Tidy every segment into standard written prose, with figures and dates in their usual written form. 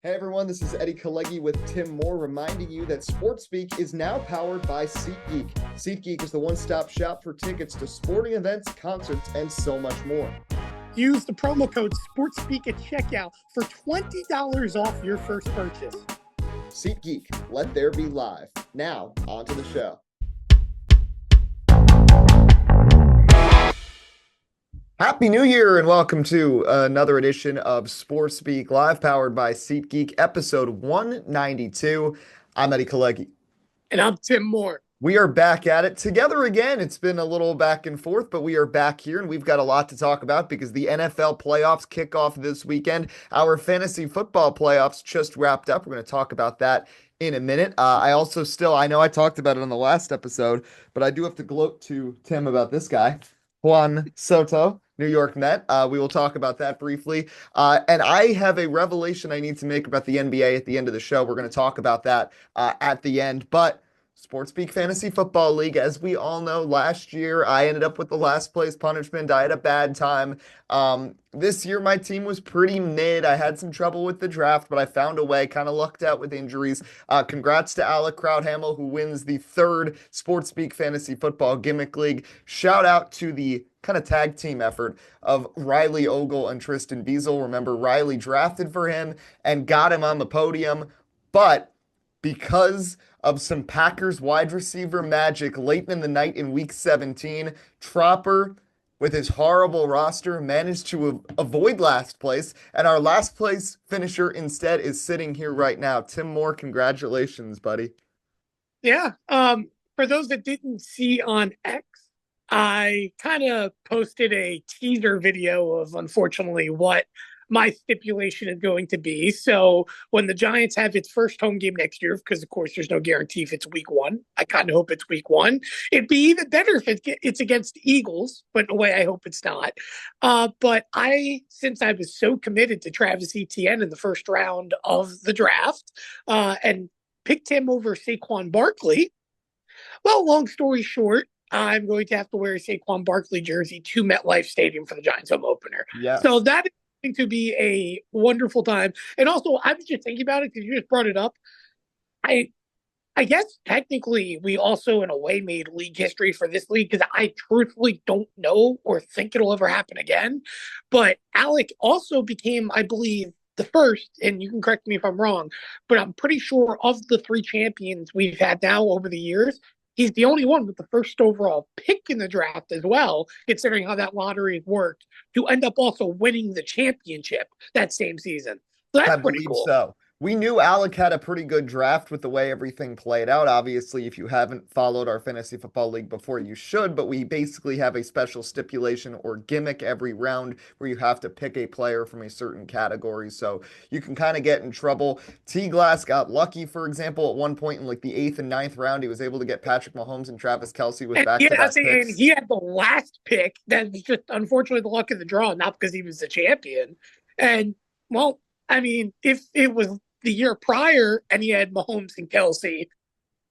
Hey everyone, this is Eddie Kalegi with Tim Moore reminding you that SportsSpeak is now powered by SeatGeek. SeatGeek is the one-stop shop for tickets to sporting events, concerts, and so much more. Use the promo code SportsSpeak at checkout for $20 off your first purchase. SeatGeek, let there be live. Now, on to the show. Happy New Year and welcome to another edition of SportsSpeak Live, powered by SeatGeek, episode 192. I'm Eddie Kalegi. And I'm Tim Moore. We are back at it together again. It's been a little back and forth, but we are back here and we've got a lot to talk about because the NFL playoffs kick off this weekend. Our fantasy football playoffs just wrapped up. We're going to talk about that in a minute. I know I talked about it on the last episode, but I do have to gloat to Tim about this guy, Juan Soto, New York Met. We will talk about that briefly. And I have a revelation I need to make about the NBA at the end of the show. We're going to talk about that at the end. But SportsSpeak Fantasy Football League, as we all know, last year I ended up with the last place punishment. I had a bad time. This year my team was pretty mid. I had some trouble with the draft, but I found a way, kind of lucked out with injuries. Congrats to Alec Crowdhamel, who wins the third SportsSpeak Fantasy Football Gimmick League. Shout out to the kind of tag team effort of Riley Ogle and Tristan Beazle. Remember, Riley drafted for him and got him on the podium, but because of some Packers wide receiver magic late in the night in week 17, Tropper, with his horrible roster, managed to avoid last place, and our last place finisher instead is sitting here right now. Tim Moore, congratulations, buddy. Yeah. For those that didn't see on X, I kind of posted a teaser video of, unfortunately, what my stipulation is going to be. So when the Giants have its first home game next year, because of course there's no guarantee if it's week one, I kind of hope it's week one. It'd be even better if it's against Eagles, but in a way I hope it's not. But since I was so committed to Travis Etienne in the first round of the draft, and picked him over Saquon Barkley, well, long story short, I'm going to have to wear a Saquon Barkley jersey to MetLife Stadium for the Giants home opener. Yes. So that is going to be a wonderful time. And also, I was just thinking about it because you just brought it up. I guess technically we also in a way made league history for this league because I truthfully don't know or think it'll ever happen again. But Alec also became, I believe, the first, and you can correct me if I'm wrong, but I'm pretty sure of the three champions we've had now over the years, he's the only one with the first overall pick in the draft as well, considering how that lottery has worked, to end up also winning the championship that same season. So that's pretty cool. So. We knew Alec had a pretty good draft with the way everything played out. Obviously, if you haven't followed our fantasy football league before, you should, but we basically have a special stipulation or gimmick every round where you have to pick a player from a certain category. So you can kind of get in trouble. T-Glass got lucky, for example, at one point in like the 8th and 9th round. He was able to get Patrick Mahomes and Travis Kelce with back-to-back picks. And he had the last pick. That was just, unfortunately, the luck of the draw, not because he was the champion. And, well, I mean, if it was the year prior and he had Mahomes and Kelce,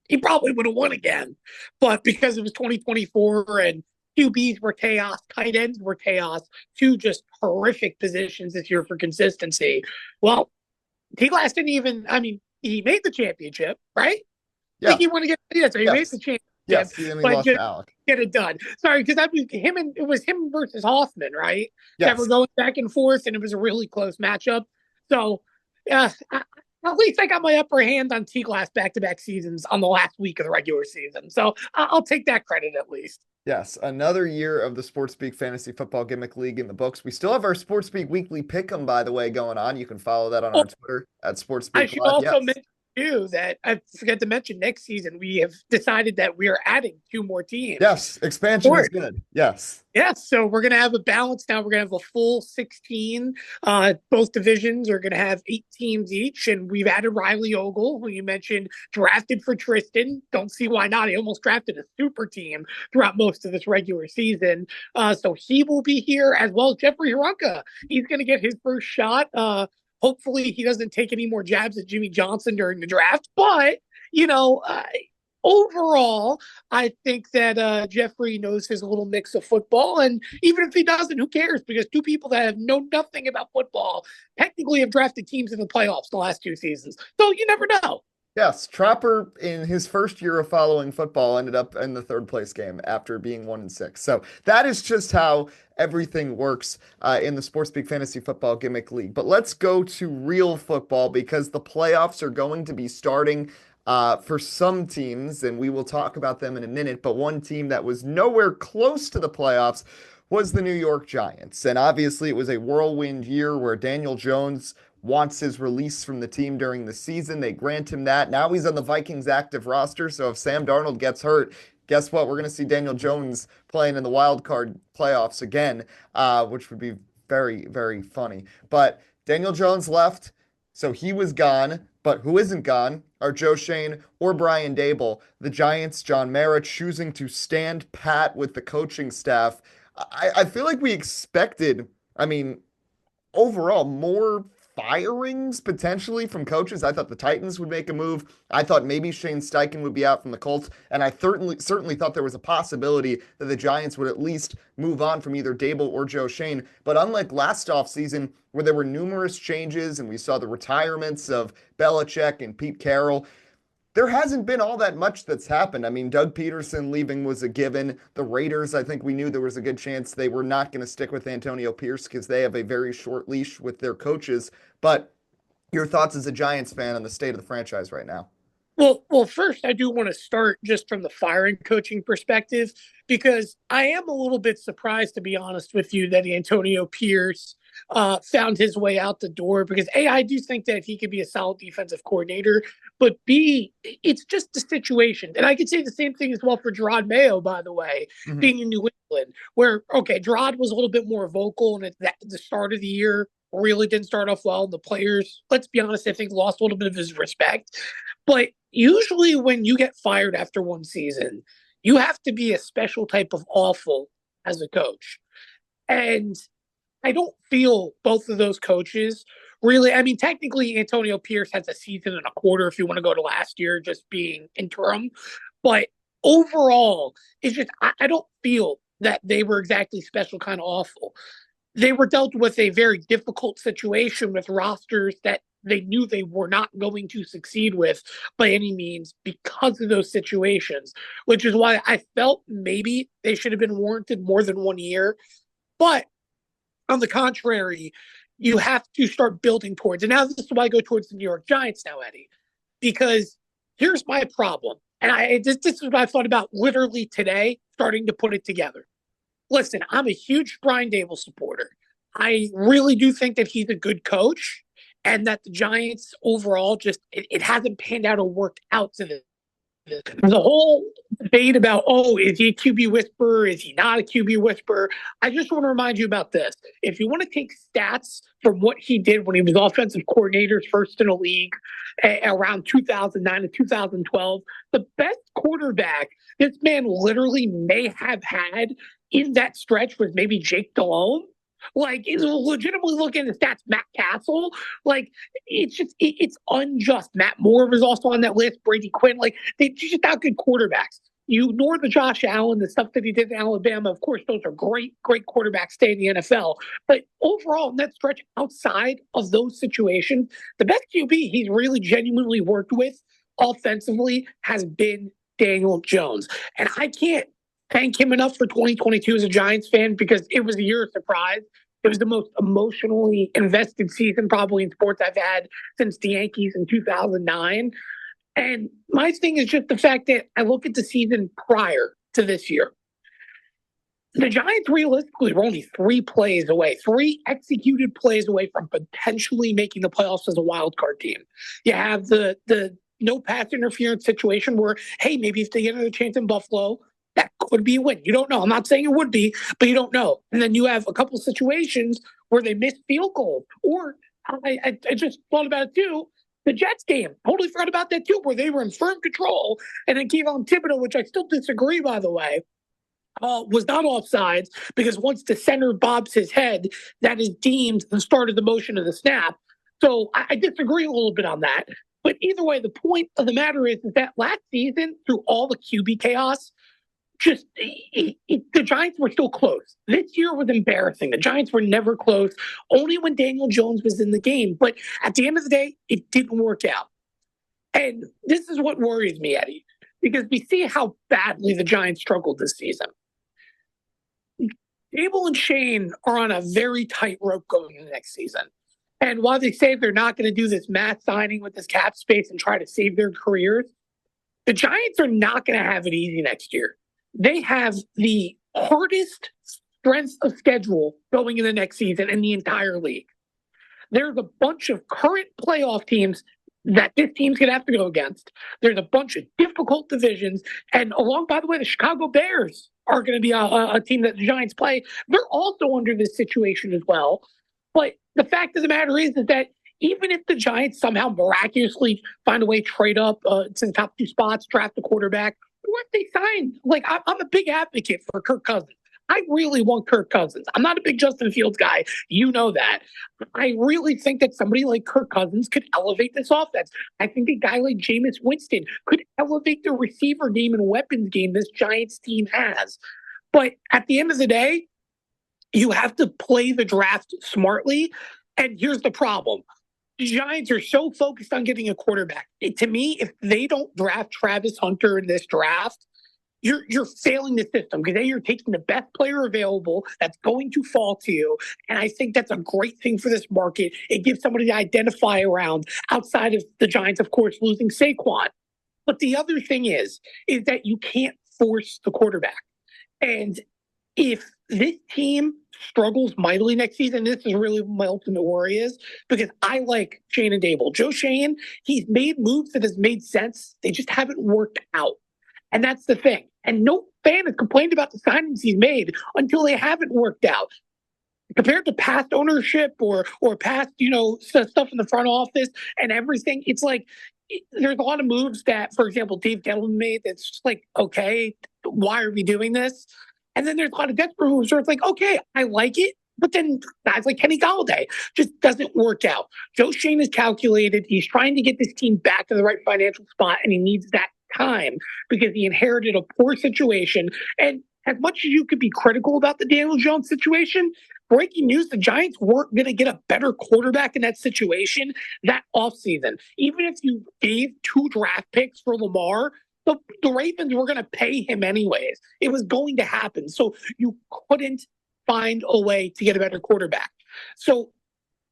he probably would have won again. But because it was 2024 and QBs were chaos, tight ends were chaos, two just horrific positions this year for consistency. Well, T-Glass didn't even, I mean, he made the championship, right? Yeah. Like he won against, so he made the championship. Yes, he only lost to Alec. Get it done. Sorry, because it was him versus Hoffman, right? Yes. That were going back and forth, and it was a really close matchup. So, at least I got my upper hand on T-Glass back-to-back seasons on the last week of the regular season. So I'll take that credit at least. Yes, another year of the SportsSpeak Fantasy Football Gimmick League in the books. We still have our SportsSpeak Weekly Pick'em, by the way, going on. You can follow that on our Twitter at SportsSpeak. I should also mention, too, that I forgot to mention next season, we have decided that we are adding 2 more teams. Yes, expansion is good. Yes. Yes, so we're going to have a balance now. We're going to have a full 16. Both divisions are going to have 8 teams each, and we've added Riley Ogle, who you mentioned, drafted for Tristan. Don't see why not. He almost drafted a super team throughout most of this regular season. So he will be here, as well as Jeffrey Haranka. He's going to get his first shot. Hopefully he doesn't take any more jabs at Jimmy Johnson during the draft, but, overall, I think that Jeffrey knows his little mix of football. And even if he doesn't, who cares? Because two people that have known nothing about football technically have drafted teams in the playoffs the last 2 seasons. So you never know. Yes, Trapper in his first year of following football ended up in the third place game after being 1-6. So that is just how everything works in the SportsBeat Fantasy Football Gimmick League. But let's go to real football because the playoffs are going to be starting for some teams, and we will talk about them in a minute. But one team that was nowhere close to the playoffs was the New York Giants. And obviously, it was a whirlwind year where Daniel Jones wants his release from the team during the season. They grant him that. Now he's on the Vikings active roster. So if Sam Darnold gets hurt, guess what? We're going to see Daniel Jones playing in the wild card playoffs again, which would be very, very funny. But Daniel Jones left, so he was gone. But who isn't gone are Joe Shane or Brian Dable. The Giants, John Mara, choosing to stand pat with the coaching staff. I feel like we expected, overall, more firings potentially from coaches. I thought the Titans would make a move. I thought maybe Shane Steichen would be out from the Colts, and I certainly thought there was a possibility that the Giants would at least move on from either Dable or Joe Shane. But unlike last offseason, where there were numerous changes and we saw the retirements of Belichick and Pete Carroll, there hasn't been all that much that's happened. Doug Peterson leaving was a given. The Raiders, I think we knew there was a good chance they were not going to stick with Antonio Pierce because they have a very short leash with their coaches. But your thoughts as a Giants fan on the state of the franchise right now? Well, first, I do want to start just from the firing coaching perspective, because I am a little bit surprised, to be honest with you, that Antonio Pierce found his way out the door. Because A, I do think that he could be a solid defensive coordinator, but B, it's just the situation. And I could say the same thing as well for Gerard Mayo, by the way, being in New England, where, okay, Gerard was a little bit more vocal, and at the start of the year really didn't start off well. The players, let's be honest, I think lost a little bit of his respect. But usually when you get fired after one season, you have to be a special type of awful as a coach. And I don't feel both of those coaches really. Technically, Antonio Pierce has a season and a quarter if you want to go to last year, just being interim. But overall, it's just, I don't feel that they were exactly special kind of awful. They were dealt with a very difficult situation with rosters that they knew they were not going to succeed with by any means because of those situations, which is why I felt maybe they should have been warranted more than 1 year. But on the contrary, you have to start building towards. And now this is why I go towards the New York Giants now, Eddie, because here's my problem. And this is what I thought about literally today, starting to put it together. Listen, I'm a huge Brian Dable supporter. I really do think that he's a good coach, and that the Giants overall just it hasn't panned out or worked out to the whole debate about, oh, is he a QB whisperer? Is he not a QB whisperer? I just want to remind you about this. If you want to take stats from what he did when he was offensive coordinator, first in the league around 2009 to 2012, the best quarterback this man literally may have had in that stretch was maybe Jake Delhomme. Like, is legitimately looking at the stats, Matt Castle. Like, it's unjust. Matt Moore was also on that list. Brady Quinn. Like, they're just not good quarterbacks. You ignore the Josh Allen, the stuff that he did in Alabama. Of course, those are great quarterbacks stay in the NFL. But overall, in that stretch outside of those situations, the best QB he's really genuinely worked with offensively has been Daniel Jones. And I can't thank him enough for 2022 as a Giants fan, because it was a year of surprise. It was the most emotionally invested season probably in sports I've had since the Yankees in 2009. And my thing is just the fact that I look at the season prior to this year. The Giants realistically were only 3 executed plays away from potentially making the playoffs as a wild card team. You have the no pass interference situation where, hey, maybe if they get another chance in Buffalo, that could be a win. You don't know. I'm not saying it would be, but you don't know. And then you have a couple of situations where they missed field goal. Or I just thought about it too. The Jets game, totally forgot about that too, where they were in firm control. And then Kayvon Thibodeau, which I still disagree, by the way, was not offsides, because once the center bobs his head, that is deemed the start of the motion of the snap. So I disagree a little bit on that. But either way, the point of the matter is that last season, through all the QB chaos, the Giants were still close. This year was embarrassing. The Giants were never close, only when Daniel Jones was in the game. But at the end of the day, it didn't work out. And this is what worries me, Eddie, because we see how badly the Giants struggled this season. Abel and Shane are on a very tight rope going into next season. And while they say they're not going to do this mass signing with this cap space and try to save their careers, the Giants are not going to have it easy next year. They have the hardest strength of schedule going in the next season in the entire league. There's a bunch of current playoff teams that this team's going to have to go against. There's a bunch of difficult divisions. And along, by the way, the Chicago Bears are going to be a team that the Giants play. They're also under this situation as well. But the fact of the matter is that even if the Giants somehow miraculously find a way to trade up to the top 2 spots, draft a quarterback, who have they signed? Like, I'm a big advocate for Kirk Cousins. I really want Kirk Cousins. I'm not a big Justin Fields guy. You know that. I really think that somebody like Kirk Cousins could elevate this offense. I think a guy like Jameis Winston could elevate the receiver game and weapons game this Giants team has. But at the end of the day, you have to play the draft smartly. And here's the problem. The Giants are so focused on getting a quarterback. To me, if they don't draft Travis Hunter in this draft, you're failing the system because you're taking the best player available that's going to fall to you. And I think that's a great thing for this market. It gives somebody to identify around outside of the Giants, of course, losing Saquon. But the other thing is that you can't force the quarterback. And if this team struggles mightily next season, this is really my ultimate worry is because I like Shane and Dable. Joe Shane, he's made moves that has made sense. They just haven't worked out. And that's the thing. And no fan has complained about the signings he's made until they haven't worked out. Compared to past ownership or past, stuff in the front office and everything, it's like there's a lot of moves that, for example, Dave Gettleman made that's just like, okay, why are we doing this? And then there's a lot of desperate moves where it's like, okay, I like it. But then guys like Kenny Golladay just doesn't work out. Joe Shane is calculated. He's trying to get this team back to the right financial spot, and he needs that time because he inherited a poor situation. And as much as you could be critical about the Daniel Jones situation, breaking news, the Giants weren't going to get a better quarterback in that situation that offseason. Even if you gave 2 draft picks for Lamar, the Ravens were going to pay him anyways. It was going to happen. So you couldn't find a way to get a better quarterback. So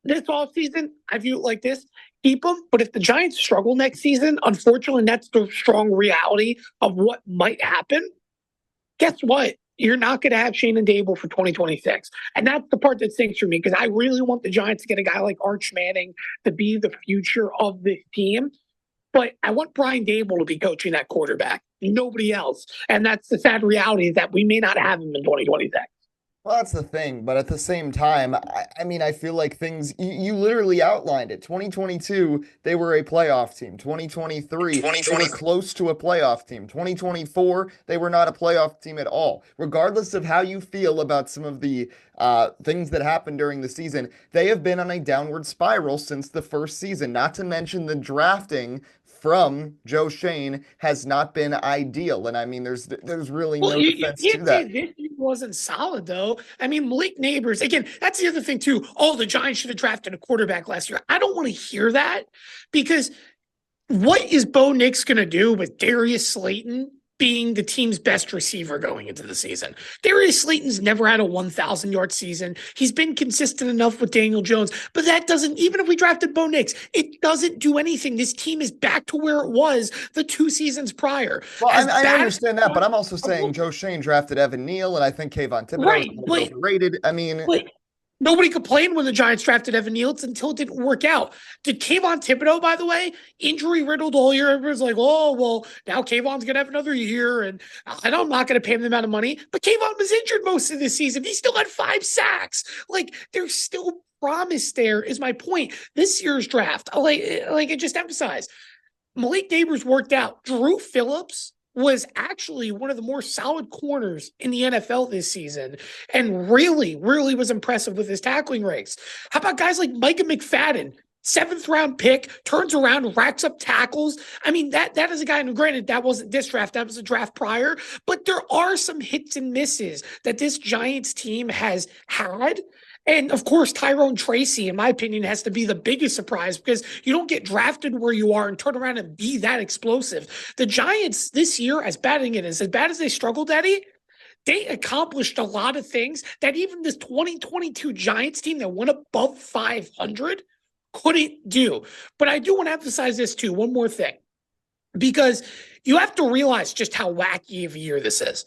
this offseason, I view it like this. Keep them. But if the Giants struggle next season, unfortunately, that's the strong reality of what might happen. Guess what? You're not going to have Shane and Dable for 2026. And that's the part that stinks for me because I really want the Giants to get a guy like Arch Manning to be the future of this team. But I want Brian Dable to be coaching that quarterback, nobody else. And that's the sad reality is that we may not have him in 2026. Well, that's the thing, but at the same time, I feel like things, you literally outlined it. 2022, they were a playoff team. 2023, they were close to a playoff team. 2024, they were not a playoff team at all. Regardless of how you feel about some of the things that happened during the season, they have been on a downward spiral since the first season, not to mention the drafting from Joe Shane has not been ideal. And there's really no defense to that. This wasn't solid, though. Malik Neighbors, again, that's the other thing, too. Oh, the Giants should have drafted a quarterback last year. I don't want to hear that because what is Bo Nix going to do with Darius Slayton being the team's best receiver going into the season? Darius Slayton's never had a 1,000-yard season. He's been consistent enough with Daniel Jones, but that doesn't, even if we drafted Bo Nix, it doesn't do anything. This team is back to where it was the 2 seasons prior. Well, I understand that, but I'm also saying Joe Shane drafted Evan Neal, and I think Kayvon Thibodeau is a little overrated. Nobody complained when the Giants drafted Evan Neal until it didn't work out. Did Kayvon Thibodeau, by the way, injury riddled all year? Everyone's like, oh, well, now Kayvon's going to have another year, and I know I'm not going to pay him the amount of money. But Kayvon was injured most of the season. He still had 5 sacks. Like, there's still promise there, is my point. This year's draft, like I just emphasized, Malik Neighbors worked out. Drew Phillips was actually one of the more solid corners in the NFL this season and really, really was impressive with his tackling rates. How about guys like Micah McFadden? seventh round pick, turns around, racks up tackles. I mean, that is a guy, and granted, that wasn't this draft, that was a draft prior, but there are some hits and misses that this Giants team has had. And of course, Tyrone Tracy, in my opinion, has to be the biggest surprise because you don't get drafted where you are and turn around and be that explosive. The Giants this year, as bad as they struggled, Eddie, they accomplished a lot of things that even this 2022 Giants team that went above 500 couldn't do. But I do want to emphasize this too. One more thing, because you have to realize just how wacky of a year this is.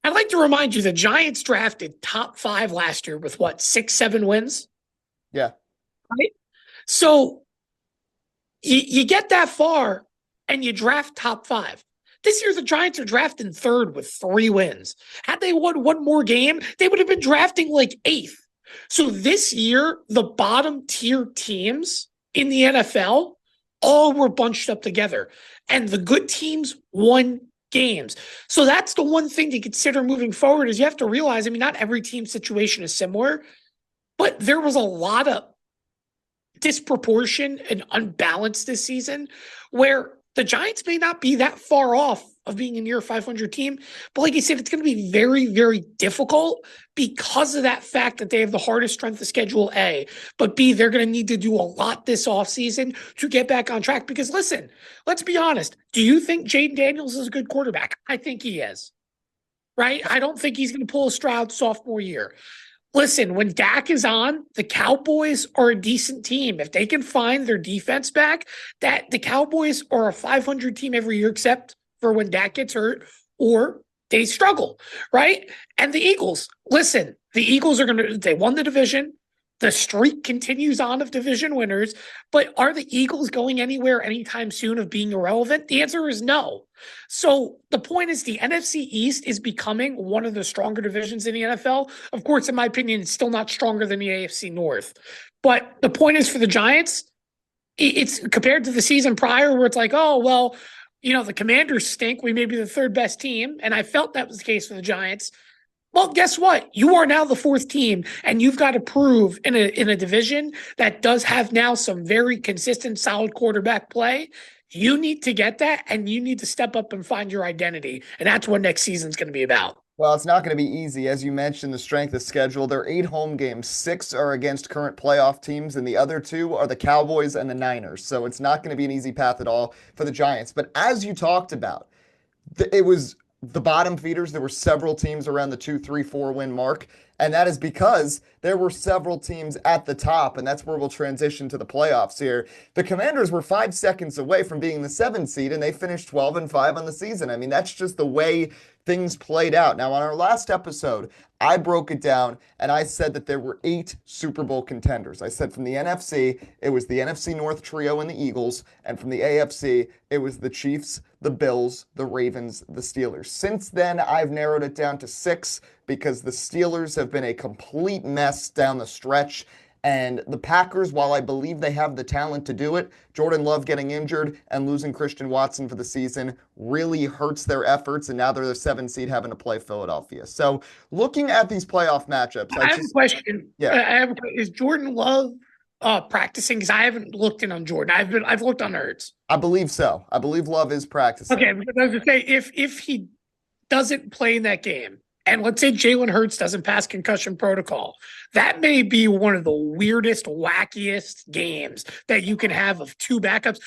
I'd like to remind you the Giants drafted top 5 last year with what, 6-7 wins? Yeah. Right? So you get that far and you draft top 5. This year, the Giants are drafting 3rd with 3 wins. Had they won one more game, they would have been drafting like 8th. So this year, the bottom tier teams in the NFL all were bunched up together, and the good teams won games. So that's the one thing to consider moving forward is you have to realize, I mean, not every team situation is similar, but there was a lot of disproportion and unbalanced this season where the Giants may not be that far off of being a near 500 team. But like I said, it's going to be very, very difficult because of that fact that they have the hardest strength of schedule, A. But B, they're going to need to do a lot this offseason to get back on track. Because listen, let's be honest. Do you think Jaden Daniels is a good quarterback? I think he is. Right? I don't think he's going to pull a Stroud sophomore year. Listen, when Dak is on, the Cowboys are a decent team. If they can find their defense back, that the Cowboys are a 500 team every year, except for when Dak gets hurt or they struggle, right? And the Eagles, listen, the Eagles they won the division. The streak continues on of division winners, but are the Eagles going anywhere anytime soon of being irrelevant? The answer is no. So the point is the NFC East is becoming one of the stronger divisions in the NFL. Of course, in my opinion, it's still not stronger than the AFC North. But the point is for the Giants, it's compared to the season prior where it's like, oh, well, the Commanders stink. We may be the 3rd best team. And I felt that was the case for the Giants. Well, guess what? You are now the 4th team, and you've got to prove in a division that does have now some very consistent, solid quarterback play. You need to get that, and you need to step up and find your identity. And that's what next season's going to be about. Well, it's not going to be easy. As you mentioned, the strength of schedule, there are 8 home games. 6 are against current playoff teams, and the other 2 are the Cowboys and the Niners. So it's not going to be an easy path at all for the Giants. But as you talked about, it was the bottom feeders. There were several teams around the 2, 3, 4 win mark. And that is because there were several teams at the top, and that's where we'll transition to the playoffs here. The Commanders were 5 seconds away from being the 7th seed, and they finished 12-5 on the season. I mean, that's just the way things played out. Now, on our last episode, I broke it down, and I said that there were 8 Super Bowl contenders. I said from the NFC, it was the NFC North trio and the Eagles, and from the AFC, it was the Chiefs, the Bills, the Ravens, the Steelers. Since then, I've narrowed it down to 6 because the Steelers have been a complete mess down the stretch. And the Packers, while I believe they have the talent to do it, Jordan Love getting injured and losing Christian Watson for the season really hurts their efforts. And now they're the 7th seed having to play Philadelphia. So looking at these playoff matchups, I have a question. Yeah. Is Jordan Love practicing? Because I haven't looked in on Jordan. I've looked on Hurts. I believe so. I believe Love is practicing. Okay, because I was going to say, if he doesn't play in that game, and let's say Jalen Hurts doesn't pass concussion protocol, that may be one of the weirdest, wackiest games that you can have of 2 backups.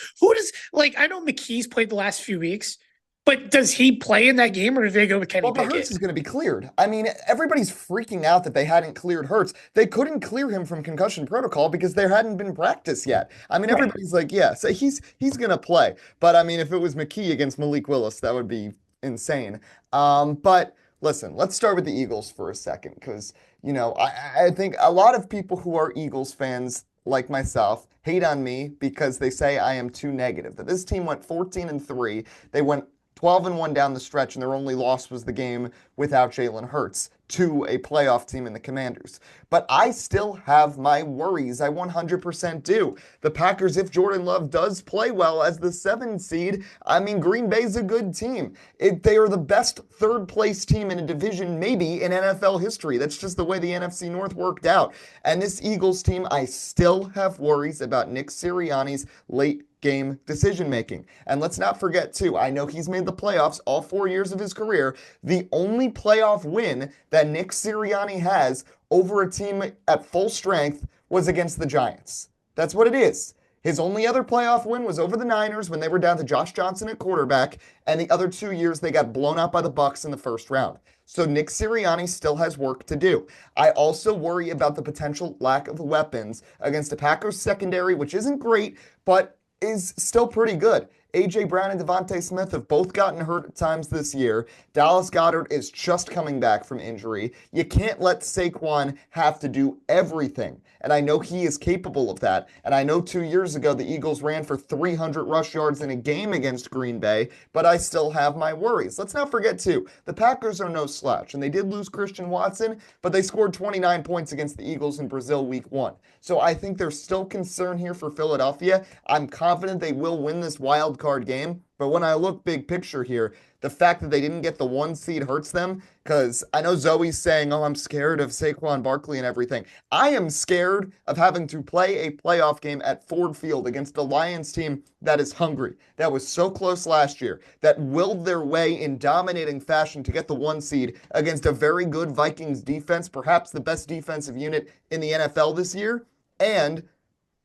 I know McKee's played the last few weeks, but does he play in that game or do they go with Kenny Pickett? Well, Hurts is going to be cleared. I mean, everybody's freaking out that they hadn't cleared Hurts. They couldn't clear him from concussion protocol because there hadn't been practice yet. I mean, everybody's like, yeah, so he's going to play. But I mean, if it was McKee against Malik Willis, that would be insane. But listen, let's start with the Eagles for a second because, I think a lot of people who are Eagles fans like myself hate on me because they say I am too negative. That this team went 14-3. They went 12-1 down the stretch, and their only loss was the game without Jalen Hurts to a playoff team in the Commanders. But I still have my worries. I 100% do. The Packers, if Jordan Love does play well as the 7 seed, I mean, Green Bay's a good team. They are the best third place team in a division, maybe in NFL history. That's just the way the NFC North worked out. And this Eagles team, I still have worries about Nick Sirianni's late game decision making. And let's not forget, too, I know he's made the playoffs all 4 years of his career. The only playoff win that Nick Sirianni has over a team at full strength was against the Giants. That's what it is. His only other playoff win was over the Niners when they were down to Josh Johnson at quarterback, and the other 2 years they got blown out by the Bucs in the first round. So Nick Sirianni still has work to do. I also worry about the potential lack of weapons against a Packers secondary, which isn't great, but is still pretty good. A.J. Brown and Devontae Smith have both gotten hurt at times this year. Dallas Goedert is just coming back from injury. You can't let Saquon have to do everything. And I know he is capable of that. And I know 2 years ago the Eagles ran for 300 rush yards in a game against Green Bay, but I still have my worries. Let's not forget, too, the Packers are no slouch. And they did lose Christian Watson, but they scored 29 points against the Eagles in Brazil week 1. So I think there's still concern here for Philadelphia. I'm confident they will win this wild card game. But when I look big picture here, the fact that they didn't get the 1 seed hurts them, because I know Zoe's saying, oh, I'm scared of Saquon Barkley and everything. I am scared of having to play a playoff game at Ford Field against a Lions team that is hungry, that was so close last year, that willed their way in dominating fashion to get the 1 seed against a very good Vikings defense, perhaps the best defensive unit in the NFL this year. And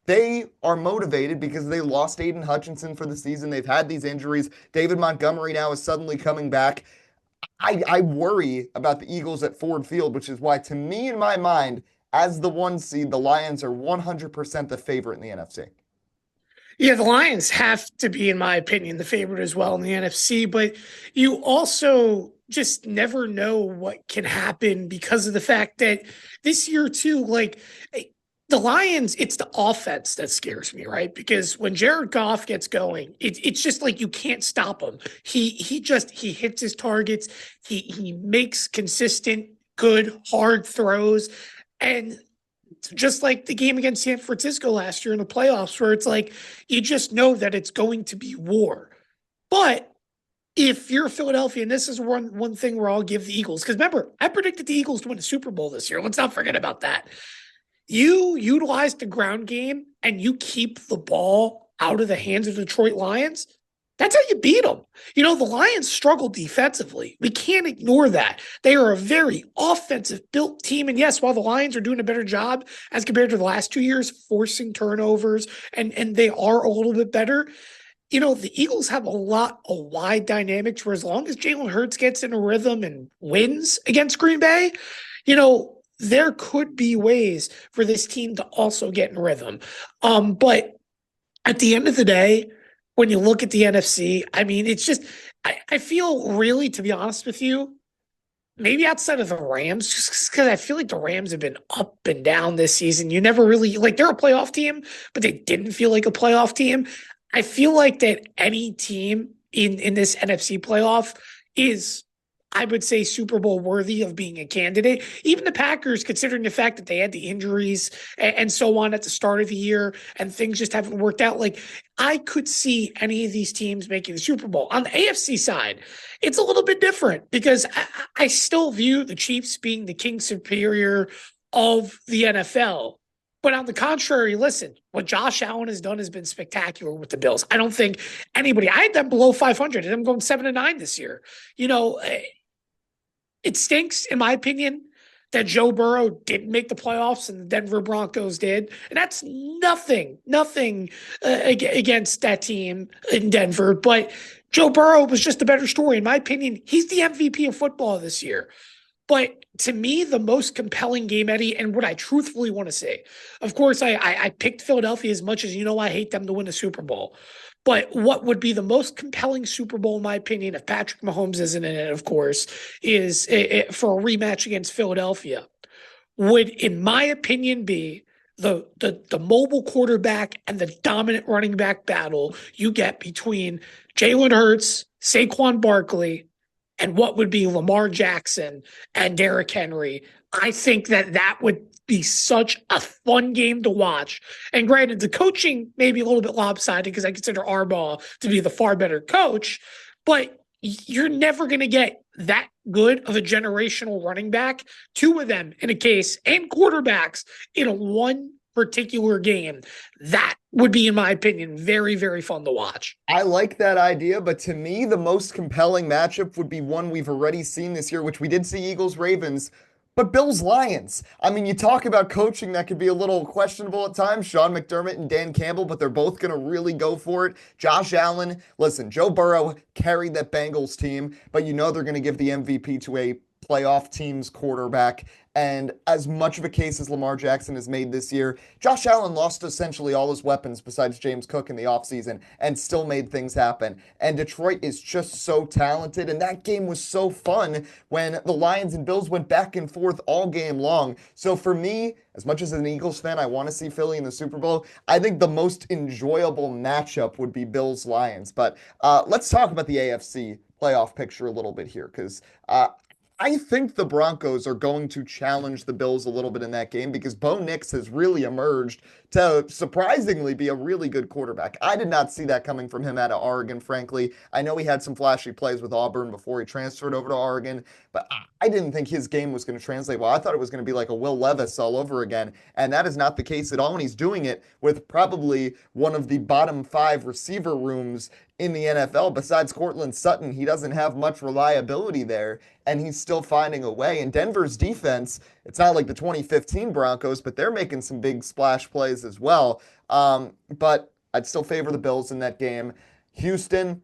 they are motivated because they lost Aiden Hutchinson for the season. They've had these injuries. David Montgomery now is suddenly coming back. I worry about the Eagles at Ford Field, which is why, to me, in my mind, as the 1 seed, the Lions are 100% the favorite in the NFC. Yeah, the Lions have to be, in my opinion, the favorite as well in the NFC, but you also just never know what can happen because of the fact that this year, too, like the Lions, it's the offense that scares me, right? Because when Jared Goff gets going, it's just like you can't stop him. He hits his targets. He makes consistent, good, hard throws. And just like the game against San Francisco last year in the playoffs, where it's like you just know that it's going to be war. But if you're Philadelphia, and this is one thing where I'll give the Eagles, because remember, I predicted the Eagles to win the Super Bowl this year. Let's not forget about that. You utilize the ground game and you keep the ball out of the hands of the Detroit Lions. That's how you beat them. You know, the Lions struggle defensively. We can't ignore that. They are a very offensive built team. And yes, while the Lions are doing a better job as compared to the last 2 years, forcing turnovers, and they are a little bit better, you know, the Eagles have a lot of wide dynamics where as long as Jalen Hurts gets in a rhythm and wins against Green Bay, you know, there could be ways for this team to also get in rhythm. But at the end of the day, when you look at the NFC, I mean, it's just, I feel really, to be honest with you, maybe outside of the Rams, just because I feel like the Rams have been up and down this season. You never really, like, they're a playoff team, but they didn't feel like a playoff team. I feel like that any team in this NFC playoff is, I would say, Super Bowl worthy of being a candidate. Even the Packers, considering the fact that they had the injuries and so on at the start of the year and things just haven't worked out. Like, I could see any of these teams making the Super Bowl. On the AFC side, it's a little bit different because I still view the Chiefs being the king superior of the NFL. But on the contrary, listen, what Josh Allen has done has been spectacular with the Bills. I don't think anybody, I had them below 500 and I'm going 7-9 this year. You know, it stinks, in my opinion, that Joe Burrow didn't make the playoffs and the Denver Broncos did. And that's nothing against that team in Denver. But Joe Burrow was just a better story. In my opinion, he's the MVP of football this year. But to me, the most compelling game, Eddie, and what I truthfully want to say, of course, I picked Philadelphia as much as, you know, I hate them to win a Super Bowl. But what would be the most compelling Super Bowl, in my opinion, if Patrick Mahomes isn't in it, of course, is for a rematch against Philadelphia, would, in my opinion, be the mobile quarterback and the dominant running back battle you get between Jalen Hurts, Saquon Barkley and what would be Lamar Jackson and Derrick Henry, I think that would be such a fun game to watch. And granted, the coaching may be a little bit lopsided because I consider Harbaugh to be the far better coach, but you're never going to get that good of a generational running back, two of them in a case, and quarterbacks in a one particular game. That would be, in my opinion, very, very fun to watch. I like that idea, but to me, the most compelling matchup would be one we've already seen this year, which we did see Eagles Ravens, but Bills Lions. I mean, you talk about coaching that could be a little questionable at times, Sean McDermott and Dan Campbell, but they're both going to really go for it. Josh Allen, listen, Joe Burrow carried that Bengals team, but you know they're going to give the MVP to a playoff team's quarterback. And as much of a case as Lamar Jackson has made this year, Josh Allen lost essentially all his weapons besides James Cook in the offseason and still made things happen. And Detroit is just so talented. And that game was so fun when the Lions and Bills went back and forth all game long. So for me, as much as an Eagles fan, I want to see Philly in the Super Bowl. I think the most enjoyable matchup would be Bills-Lions. But let's talk about the AFC playoff picture a little bit here because I think the Broncos are going to challenge the Bills a little bit in that game because Bo Nix has really emerged to surprisingly be a really good quarterback. I did not see that coming from him out of Oregon, frankly. I know he had some flashy plays with Auburn before he transferred over to Oregon, but I didn't think his game was going to translate well. I thought it was going to be like a Will Levis all over again, and that is not the case at all. And he's doing it with probably one of the bottom 5 receiver rooms in the NFL. Besides Cortland Sutton, he doesn't have much reliability there, and he's still finding a way. And Denver's defense, it's not like the 2015 Broncos, but they're making some big splash plays as well. But I'd still favor the Bills in that game. Houston,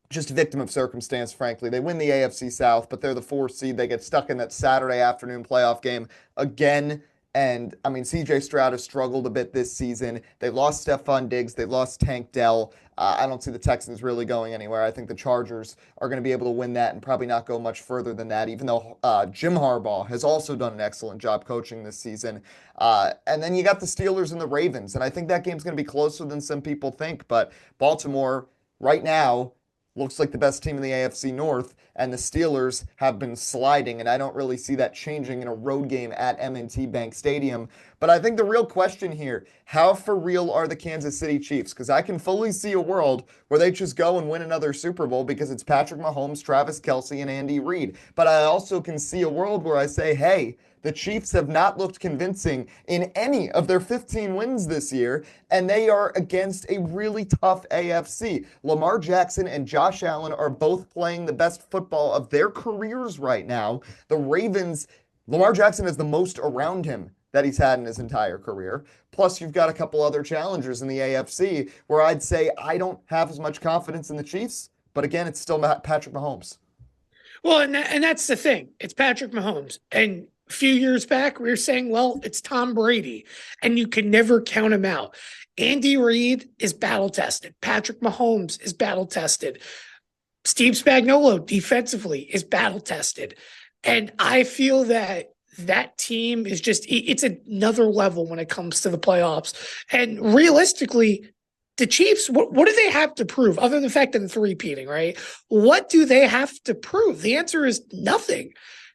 just a victim of circumstance, frankly. They win the AFC South, but they're the 4th seed. They get stuck in that Saturday afternoon playoff game again. And, I mean, C.J. Stroud has struggled a bit this season. They lost Stephon Diggs. They lost Tank Dell. I don't see the Texans really going anywhere. I think the Chargers are going to be able to win that and probably not go much further than that, even though Jim Harbaugh has also done an excellent job coaching this season. And then you got the Steelers and the Ravens, and I think that game's going to be closer than some people think. But Baltimore, right now, looks like the best team in the AFC North, and the Steelers have been sliding, and I don't really see that changing in a road game at M&T Bank Stadium. But I think the real question here, how for real are the Kansas City Chiefs? Because I can fully see a world where they just go and win another Super Bowl because it's Patrick Mahomes, Travis Kelce, and Andy Reid. But I also can see a world where I say, hey, the Chiefs have not looked convincing in any of their 15 wins this year, and they are against a really tough AFC. Lamar Jackson and Josh Allen are both playing the best football of their careers right now. The Ravens, Lamar Jackson is the most around him that he's had in his entire career. Plus, you've got a couple other challengers in the AFC where I'd say I don't have as much confidence in the Chiefs, but again, it's still Patrick Mahomes. Well, and that's the thing. It's Patrick Mahomes. And a few years back, we were saying, well, it's Tom Brady, and you can never count him out. Andy Reid is battle-tested. Patrick Mahomes is battle-tested. Steve Spagnuolo, defensively, is battle-tested. And I feel that team is just, it's another level when it comes to the playoffs. And realistically, the Chiefs, what do they have to prove other than the fact that they're three-peating, right? What do they have to prove? The answer is nothing.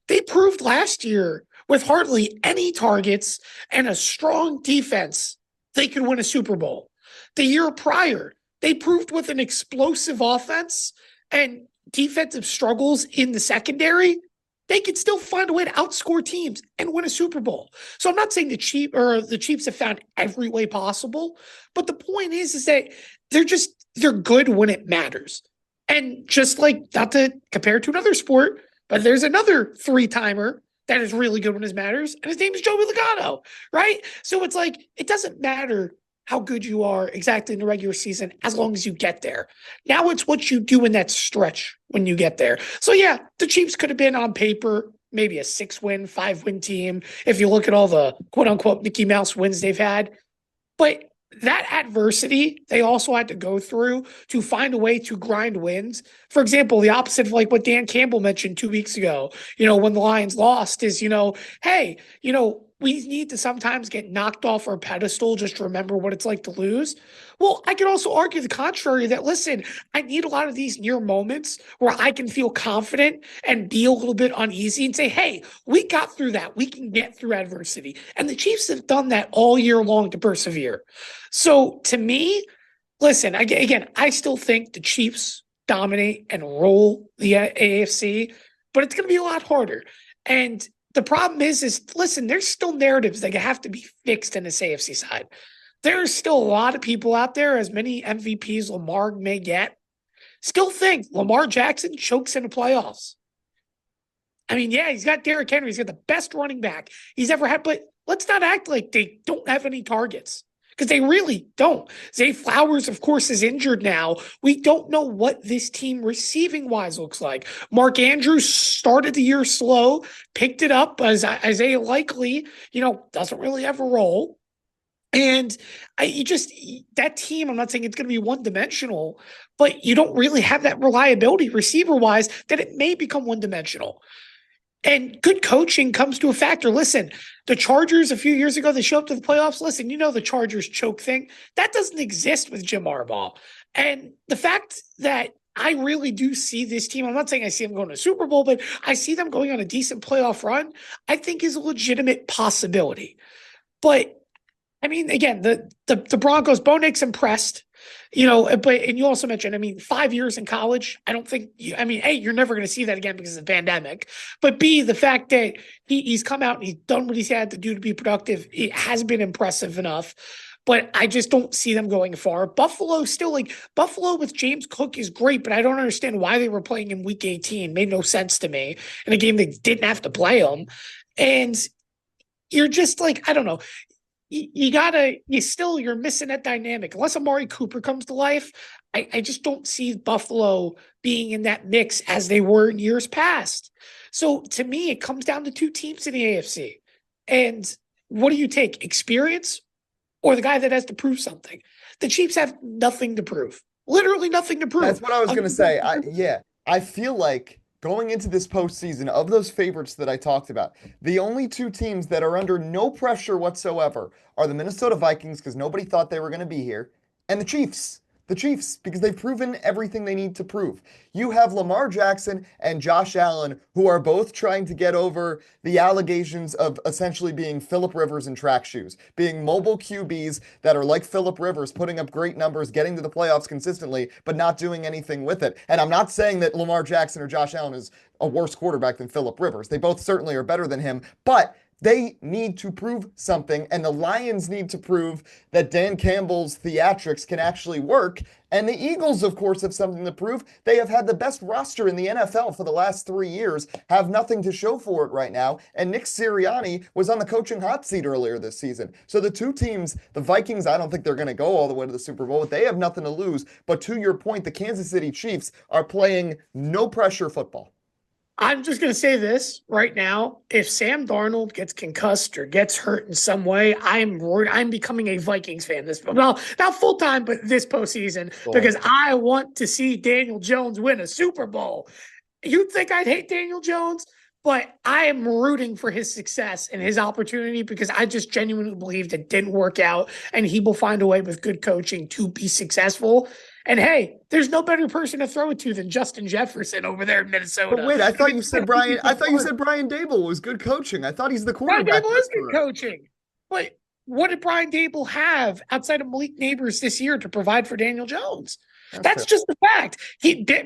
They proved last year with hardly any targets and a strong defense they could win a Super Bowl. The year prior, they proved with an explosive offense and defensive struggles in the secondary, they could still find a way to outscore teams and win a Super Bowl. So I'm not saying the Chiefs have found every way possible, but the point is that they're good when it matters. And just like, not to compare to another sport, but there's another 3-timer that is really good when it matters, and his name is Joey Logano, right? So it's like, it doesn't matter how good you are exactly in the regular season as long as you get there. Now it's what you do in that stretch when you get there. So yeah, the Chiefs could have been on paper maybe a 6-win, 5-win team if you look at all the quote-unquote Mickey Mouse wins they've had. But that adversity they also had to go through to find a way to grind wins. For example, the opposite of like what Dan Campbell mentioned 2 weeks ago, when the Lions lost is, hey, we need to sometimes get knocked off our pedestal just to remember what it's like to lose. Well, I could also argue the contrary that, listen, I need a lot of these near moments where I can feel confident and be a little bit uneasy and say, hey, we got through that. We can get through adversity. And the Chiefs have done that all year long to persevere. So to me, listen, again, I still think the Chiefs dominate and roll the AFC, but it's going to be a lot harder. And the problem is listen, there's still narratives that have to be fixed in this AFC side. There's still a lot of people out there, as many MVPs Lamar may get, still think Lamar Jackson chokes in the playoffs. I mean, yeah, he's got Derrick Henry. He's got the best running back he's ever had, but let's not act like they don't have any targets, because they really don't. Zay Flowers, of course, is injured now. We don't know what this team receiving-wise looks like. Mark Andrews started the year slow, picked it up as Isaiah Likely, doesn't really have a role. And that team, I'm not saying it's going to be one-dimensional, but you don't really have that reliability receiver-wise that it may become one-dimensional. And good coaching comes to a factor. Listen, the Chargers a few years ago, they showed up to the playoffs. Listen, the Chargers choke thing. That doesn't exist with Jim Harbaugh. And the fact that I really do see this team, I'm not saying I see them going to the Super Bowl, but I see them going on a decent playoff run, I think is a legitimate possibility. But, I mean, again, the Broncos, Bo Nick's impressed. And you also mentioned, 5 years in college, I don't think, A, you're never going to see that again because of the pandemic. But B, the fact that he's come out and he's done what he's had to do to be productive, it has been impressive enough. But I just don't see them going far. Buffalo with James Cook is great, but I don't understand why they were playing in week 18. Made no sense to me in a game they didn't have to play them. And you're just I don't know. You're missing that dynamic. Unless Amari Cooper comes to life, I just don't see Buffalo being in that mix as they were in years past. So to me, it comes down to two teams in the AFC. And what do you take? Experience or the guy that has to prove something? The Chiefs have nothing to prove. Literally nothing to prove. That's what I was going to say. I feel like going into this postseason, of those favorites that I talked about, the only two teams that are under no pressure whatsoever are the Minnesota Vikings, because nobody thought they were going to be here, and the Chiefs. The Chiefs, because they've proven everything they need to prove. You have Lamar Jackson and Josh Allen, who are both trying to get over the allegations of essentially being Phillip Rivers in track shoes, being mobile QBs that are like Phillip Rivers, putting up great numbers, getting to the playoffs consistently, but not doing anything with it. And I'm not saying that Lamar Jackson or Josh Allen is a worse quarterback than Phillip Rivers. They both certainly are better than him, but they need to prove something, and the Lions need to prove that Dan Campbell's theatrics can actually work. And the Eagles, of course, have something to prove. They have had the best roster in the NFL for the last 3 years, have nothing to show for it right now. And Nick Sirianni was on the coaching hot seat earlier this season. So the two teams, the Vikings, I don't think they're going to go all the way to the Super Bowl, but they have nothing to lose. But to your point, the Kansas City Chiefs are playing no pressure football. I'm just going to say this right now. If Sam Darnold gets concussed or gets hurt in some way, I'm becoming a Vikings fan. Not full time, but this postseason, because I want to see Daniel Jones win a Super Bowl. You'd think I'd hate Daniel Jones, but I am rooting for his success and his opportunity, because I just genuinely believe it didn't work out, and he will find a way with good coaching to be successful. And hey, there's no better person to throw it to than Justin Jefferson over there in Minnesota. But wait, I thought you said Brian Daboll was good coaching. I thought he's the quarterback. Brian Daboll is good coaching. But what did Brian Daboll have outside of Malik Neighbors this year to provide for Daniel Jones? That's just the fact.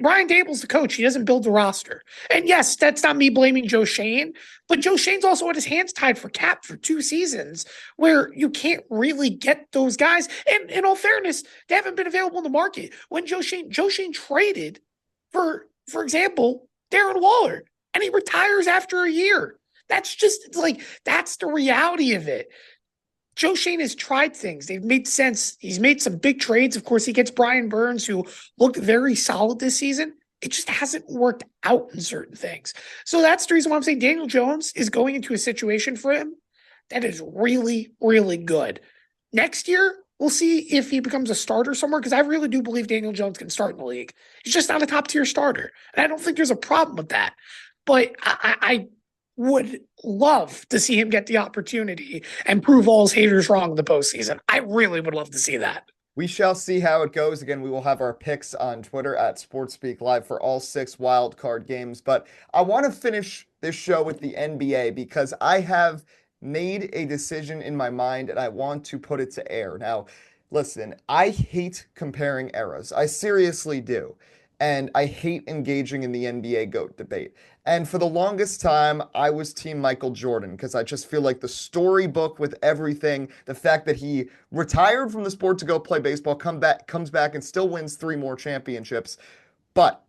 Brian Daboll's the coach. He doesn't build the roster. And yes, that's not me blaming Joe Schoen, but Joe Schoen's also had his hands tied for cap for 2 seasons where you can't really get those guys. And in all fairness, they haven't been available in the market. When Joe Schoen traded for example, Darren Waller, and he retires after a year. That's the reality of it. Joe Schoen has tried things. They've made sense. He's made some big trades. Of course, he gets Brian Burns, who looked very solid this season. It just hasn't worked out in certain things. So that's the reason why I'm saying Daniel Jones is going into a situation for him that is really, really good. Next year, we'll see if he becomes a starter somewhere, because I really do believe Daniel Jones can start in the league. He's just not a top-tier starter. And I don't think there's a problem with that. But would love to see him get the opportunity and prove all his haters wrong in the postseason. I really would love to see that. We shall see how it goes. Again, we will have our picks on Twitter at SportsSpeak Live for all 6 wildcard games. But I want to finish this show with the NBA because I have made a decision in my mind and I want to put it to air. Now, listen, I hate comparing eras. I seriously do. And I hate engaging in the NBA GOAT debate. And for the longest time, I was team Michael Jordan because I just feel like the storybook with everything, the fact that he retired from the sport to go play baseball, comes back and still wins 3 more championships. But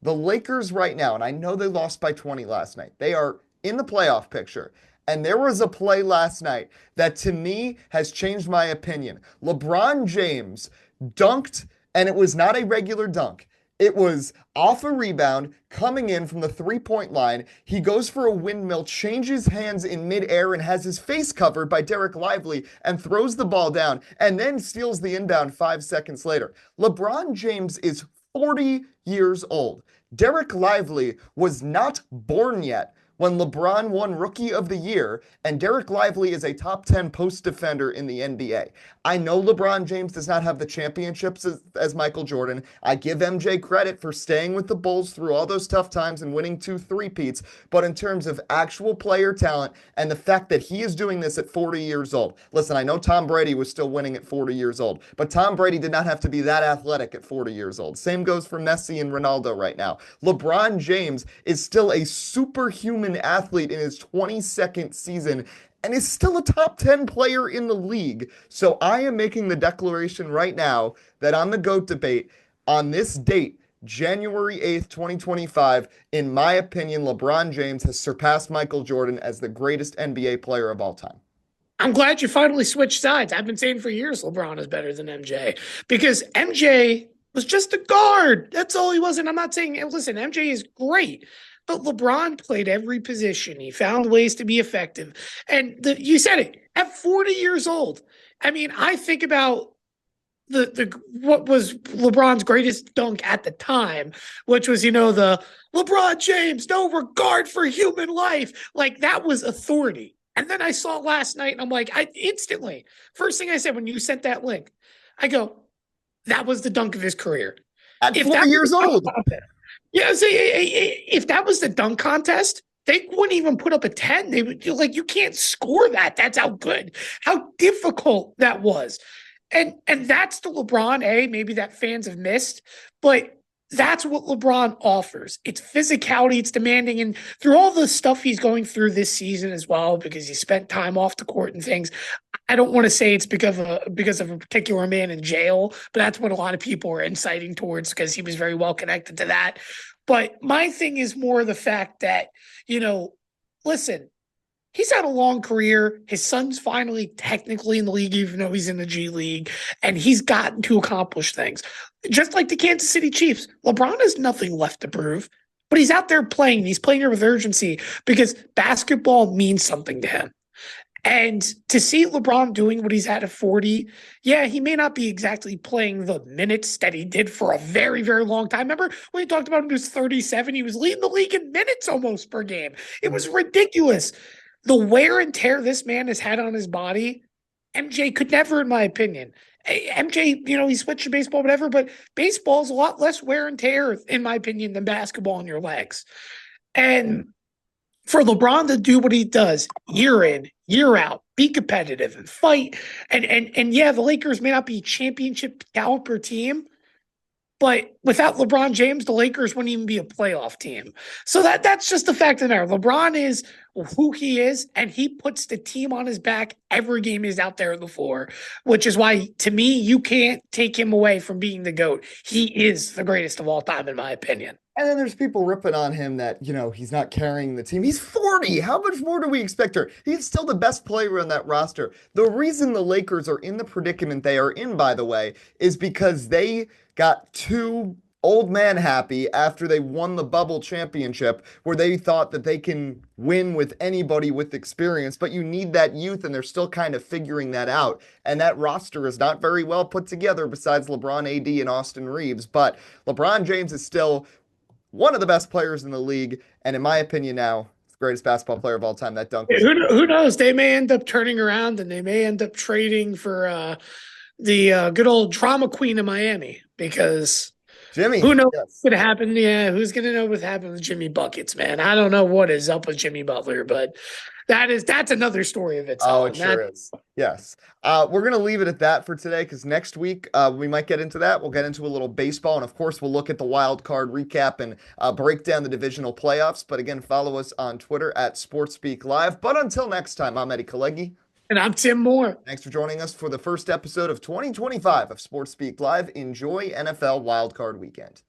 the Lakers right now, and I know they lost by 20 last night, they are in the playoff picture. And there was a play last night that to me has changed my opinion. LeBron James dunked, and it was not a regular dunk. It was off a rebound, coming in from the 3-point line. He goes for a windmill, changes hands in midair, and has his face covered by Derek Lively and throws the ball down and then steals the inbound 5 seconds later. LeBron James is 40 years old. Derek Lively was not born yet when LeBron won Rookie of the Year, and Derek Lively is a top 10 post defender in the NBA. I know LeBron James does not have the championships as Michael Jordan. I give MJ credit for staying with the Bulls through all those tough times and winning 2 three-peats, but in terms of actual player talent and the fact that he is doing this at 40 years old. Listen, I know Tom Brady was still winning at 40 years old, but Tom Brady did not have to be that athletic at 40 years old. Same goes for Messi and Ronaldo right now. LeBron James is still a superhuman athlete in his 22nd season and is still a top 10 player in the league. So I am making the declaration right now that on the GOAT debate on this date, January 8th, 2025, in my opinion, LeBron James has surpassed Michael Jordan as the greatest NBA player of all time. I'm glad you finally switched sides. I've been saying for years LeBron is better than MJ because MJ was just a guard. That's all he was. And I'm not saying, listen, MJ is great. But LeBron played every position. He found ways to be effective. And you said it, at 40 years old. I mean, I think about the what was LeBron's greatest dunk at the time, which was, the LeBron James, no regard for human life. Like, that was authority. And then I saw last night, and I'm like, instantly, first thing I said when you sent that link, I go, that was the dunk of his career. At 40 years old. Yeah, see, if that was the dunk contest, they wouldn't even put up a 10. They would you can't score that. That's how good, how difficult that was. And that's the LeBron, maybe that fans have missed, but that's what LeBron offers. It's physicality, it's demanding, and through all the stuff he's going through this season as well, because he spent time off the court and things. I don't want to say it's because of a particular man in jail, but that's what a lot of people are inciting towards because he was very well connected to that. But my thing is more the fact that, listen, he's had a long career. His son's finally technically in the league, even though he's in the G League, and he's gotten to accomplish things. Just like the Kansas City Chiefs, LeBron has nothing left to prove, but he's out there playing. He's playing here with urgency because basketball means something to him. And to see LeBron doing what he's at 40, yeah, he may not be exactly playing the minutes that he did for a very, very long time. Remember when he talked about him, he was 37, he was leading the league in minutes almost per game. It was ridiculous. The wear and tear this man has had on his body, MJ could never, in my opinion. MJ, he switched to baseball, whatever, but baseball is a lot less wear and tear, in my opinion, than basketball on your legs. And for LeBron to do what he does year in, year out, be competitive and fight. And yeah, the Lakers may not be championship caliber team, but without LeBron James, the Lakers wouldn't even be a playoff team. So that's just the fact of the matter. LeBron is who he is, and he puts the team on his back every game he's out there on the floor, which is why, to me, you can't take him away from being the GOAT. He is the greatest of all time, in my opinion. And then there's people ripping on him that, he's not carrying the team. He's 40. How much more do we expect her? He's still the best player on that roster. The reason the Lakers are in the predicament they are in, by the way, is because they got too old man happy after they won the bubble championship, where they thought that they can win with anybody with experience, but you need that youth, and they're still kind of figuring that out. And that roster is not very well put together besides LeBron, AD, and Austin Reeves. But LeBron James is still one of the best players in the league, and in my opinion now, Greatest basketball player of all time. That dunk was Who knows? They may end up turning around and they may end up trading for the good old drama queen of Miami because Jimmy. who knows Yes. what could happen? Yeah, who's gonna know what happened with Jimmy Buckets, man? I don't know what is up with Jimmy Butler, but that's another story of its Oh, own. it That sure is. Yes. We're going to leave it at that for today because next week we might get into that. We'll get into a little baseball. And of course, we'll look at the wild card recap and break down the divisional playoffs. But again, follow us on Twitter at SportsSpeak Live. But until next time, I'm Eddie Kalegi. and I'm Tim Moore. Thanks for joining us for the first episode of 2025 of Sports Speak Live. Enjoy NFL Wildcard Weekend.